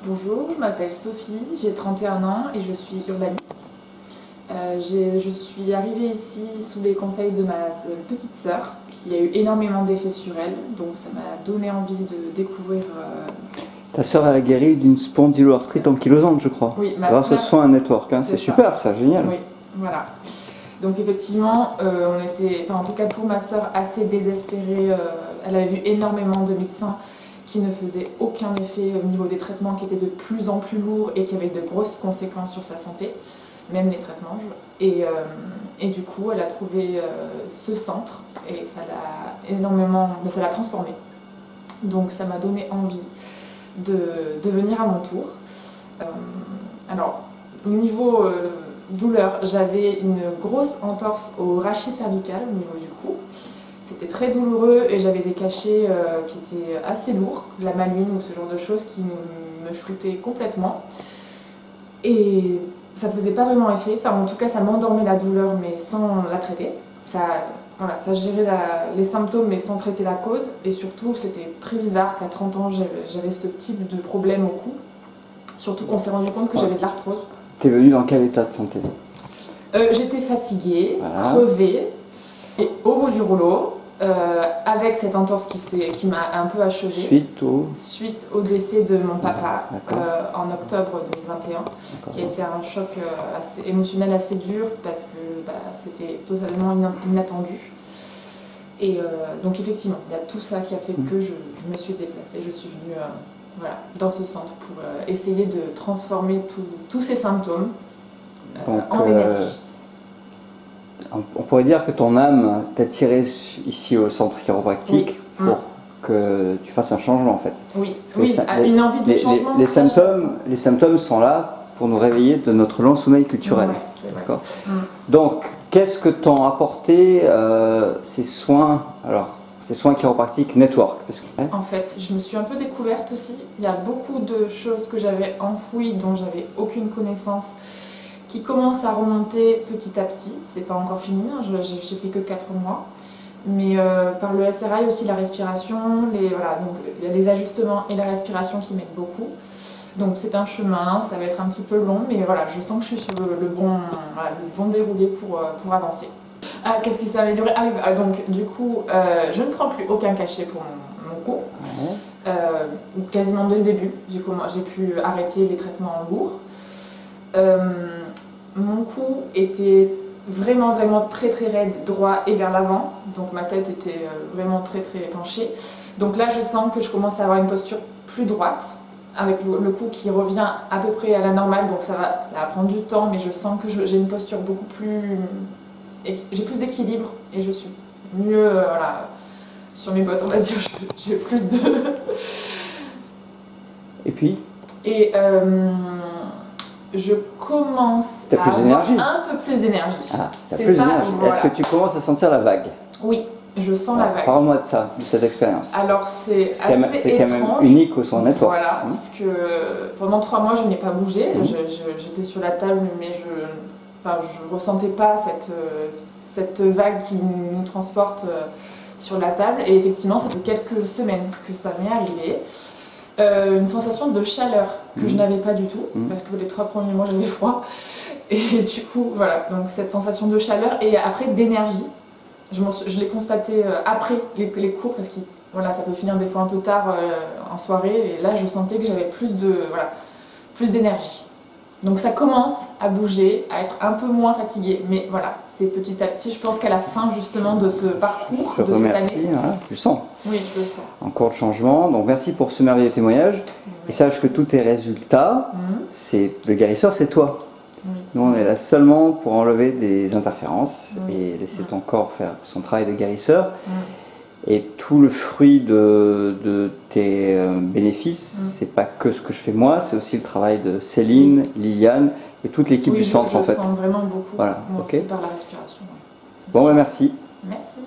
Bonjour, je m'appelle Sophie, j'ai 31 ans et je suis urbaniste. Je suis arrivée ici sous les conseils de ma petite sœur qui a eu énormément d'effets sur elle, donc ça m'a donné envie de découvrir. Ta sœur elle a guéri d'une spondyloarthrite ankylosante, je crois. Oui, ma grâce au sœur, soin network, hein. C'est super ça, génial. Oui, voilà. Donc effectivement, on était, enfin en tout cas pour ma sœur, assez désespérée. Elle avait vu énormément de médecins qui ne faisaient aucun effet au niveau des traitements, qui étaient de plus en plus lourds et qui avaient de grosses conséquences sur sa santé, même les traitements. Et du coup, elle a trouvé ce centre et ça l'a énormément, ça l'a transformée. Donc ça m'a donné envie de venir à mon tour. Alors, au niveau douleur, j'avais une grosse entorse au rachis cervical au niveau du cou. C'était très douloureux et j'avais des cachets qui étaient assez lourds, la maline ou ce genre de choses qui me shootaient complètement. Et ça faisait pas vraiment effet, enfin en tout cas ça m'endormait la douleur mais sans la traiter. Ça gérait les symptômes mais sans traiter la cause. Et surtout c'était très bizarre qu'à 30 ans j'avais ce type de problème au cou. Surtout qu'on s'est rendu compte que j'avais de l'arthrose. T'es venue dans quel état de santé? J'étais fatiguée, crevée, et au bout du rouleau, avec cette entorse qui m'a un peu achevée. Suite au décès de mon papa en octobre 2021, qui a été un choc émotionnel assez dur parce que c'était totalement inattendu. Et donc effectivement, il y a tout ça qui a fait que je me suis déplacée. Je suis venue dans ce centre pour essayer de transformer tous ces symptômes en énergie. On pourrait dire que ton âme t'a tiré ici au centre chiropractique pour que tu fasses un changement en fait. Oui, une envie de changement. Les symptômes sont là pour nous réveiller de notre long sommeil culturel. Ouais, d'accord. Donc, qu'est-ce que t'ont apporté ces soins chiropratiques network? En fait, je me suis un peu découverte aussi. Il y a beaucoup de choses que j'avais enfouies, dont j'avais aucune connaissance, qui commencent à remonter petit à petit. C'est pas encore fini, hein. J'ai fait que 4 mois. Mais par le SRI aussi, la respiration, donc il y a les ajustements et la respiration qui m'aident beaucoup. Donc c'est un chemin, ça va être un petit peu long, mais voilà, je sens que je suis sur le bon déroulé pour avancer. Qu'est-ce qui s'est amélioré? Donc du coup, je ne prends plus aucun cachet pour mon cou. Quasiment dès le début, j'ai pu arrêter les traitements lourds. Mon cou était vraiment très très raide, droit et vers l'avant, donc ma tête était vraiment très très penchée. Donc là je sens que je commence à avoir une posture plus droite, avec le cou qui revient à peu près à la normale, donc ça va prendre du temps, mais je sens que j'ai une posture beaucoup plus... j'ai plus d'équilibre et je suis mieux sur mes bottes, on va dire, j'ai plus de... Et puis je commence à avoir un peu plus d'énergie. Est-ce que tu commences à sentir la vague? Oui, je sens la vague. Parle-moi de ça, de cette expérience. Alors c'est assez quand même unique au son network. Voilà, puisque pendant 3 mois je n'ai pas bougé, j'étais sur la table mais je ressentais pas cette vague qui nous transporte sur la table. Et effectivement ça fait quelques semaines que ça m'est arrivé. Une sensation de chaleur que je n'avais pas du tout, parce que les 3 premiers mois j'avais froid. Et du coup, voilà, donc cette sensation de chaleur et après d'énergie. Je l'ai constaté après les cours, parce que ça peut finir des fois un peu tard en soirée. Et là, je sentais que j'avais plus d'énergie. Donc ça commence à bouger, à être un peu moins fatiguée. Mais voilà, c'est petit à petit. Je pense qu'à la fin justement de ce parcours, de cette année... Tu le sens. Oui, je le sens. Encore de changement. Donc merci pour ce merveilleux témoignage. Et sache que tous tes résultats, le guérisseur, c'est toi. Nous, on est là seulement pour enlever des interférences et laisser ton corps faire son travail de guérisseur. Et tout le fruit de tes bénéfices, c'est pas que ce que je fais moi, c'est aussi le travail de Céline, Liliane et toute l'équipe du centre en fait. Je sens vraiment beaucoup. Voilà. Moi aussi par la respiration. Bon, merci. Merci.